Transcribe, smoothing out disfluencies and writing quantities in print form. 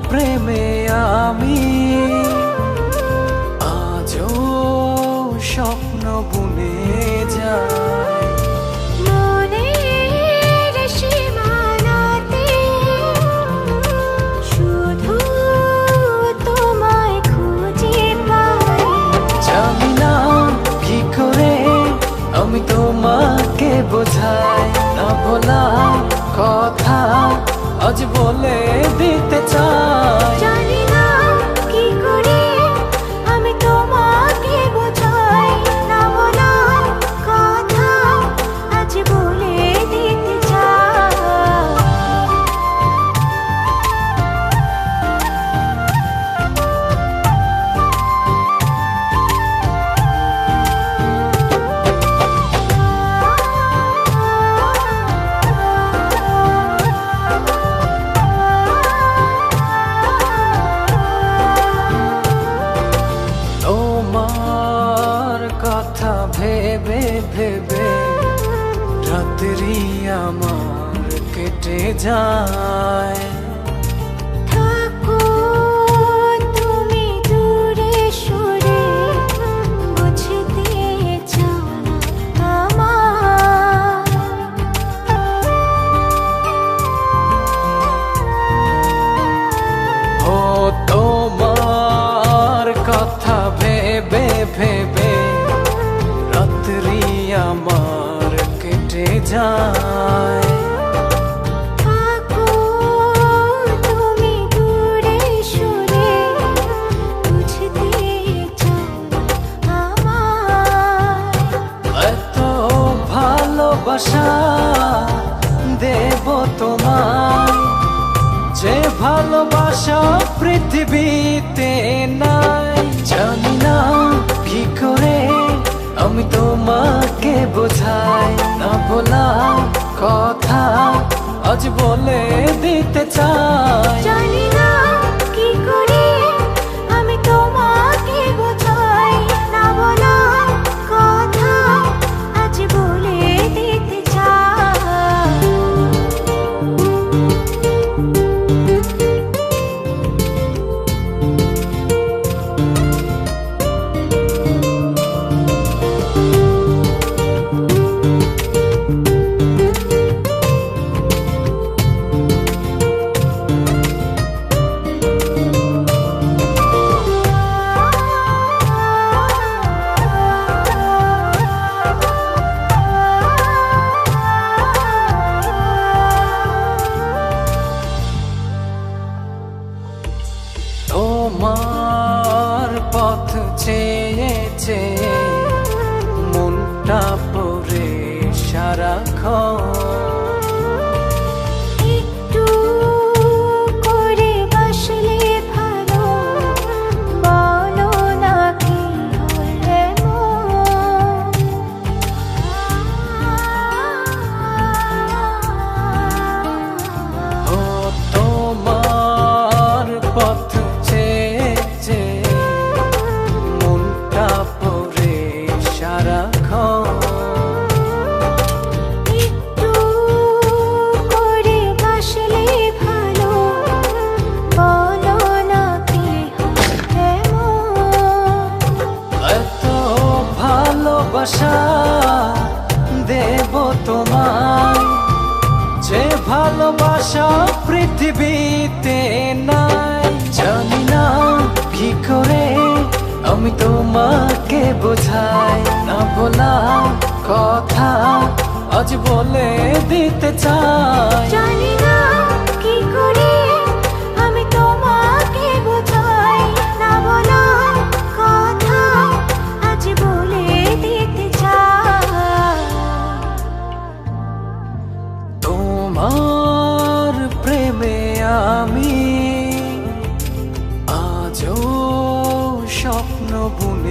প্রেমে আমি আজও স্বপ্ন বুনে যাই। মনের সীমানাতে শুধু তোমায় খুঁজে পাই। জানি না কি করে আমি তোমাকে বোঝাই, না বলা কথা আজ বলে দিতে চাই। জানি না কি করে আমি তোমাকে বোঝাই, না বলা কথা আজ বলে দিতে চাই। তোমার কথা ভেবে ভেবে রাত্রি আমার কেটে যায়। থাকো তুমি দূরে সরে, বুঝতে চাও না আমার। ও তোমার কথা ভেবে ভেবে রাত্রি আমার কেটে যায়। থাকো তুমি দূরে সরে, বুঝতে চাও না আমার। এত ভালোবাসা দেব তোমায়, যে ভালোবাসা পৃথিবীতে নাই। জানি না কি করে আমি তোমাকে বোঝাই, না বলা কথা আজ বলে দিতে চাই। জানি না কি করে আমি তোমাকে বোঝাই, না বলা কথা আজ বলে দিতে চাই। তোমার পথ চেয়ে চেয়ে মনটা পড়ে সারাক্ষণ। একটু করে বাসলে ভালো, বলো না কি হলে ও তোমার পথ চেয়ে চেয়ে মনটা পড়ে সারাক্ষণ। একটু করে বাসলে ভালো, বলো না কি হলে এত ভালোবাসা দেব তোমায়, যে ভালোবাসা পৃথিবীতে নাই। জানি না কি করে আমি তোমাকে বোঝাই, না বলা কথা আজ বলে দিতে চাই। জানি না কি করে আমি তোমাকে বোঝাই, না বলা কথা আজ বলে দিতে চাই। তোমার প্রেমে আমি আজও স্বপ্ন বুনে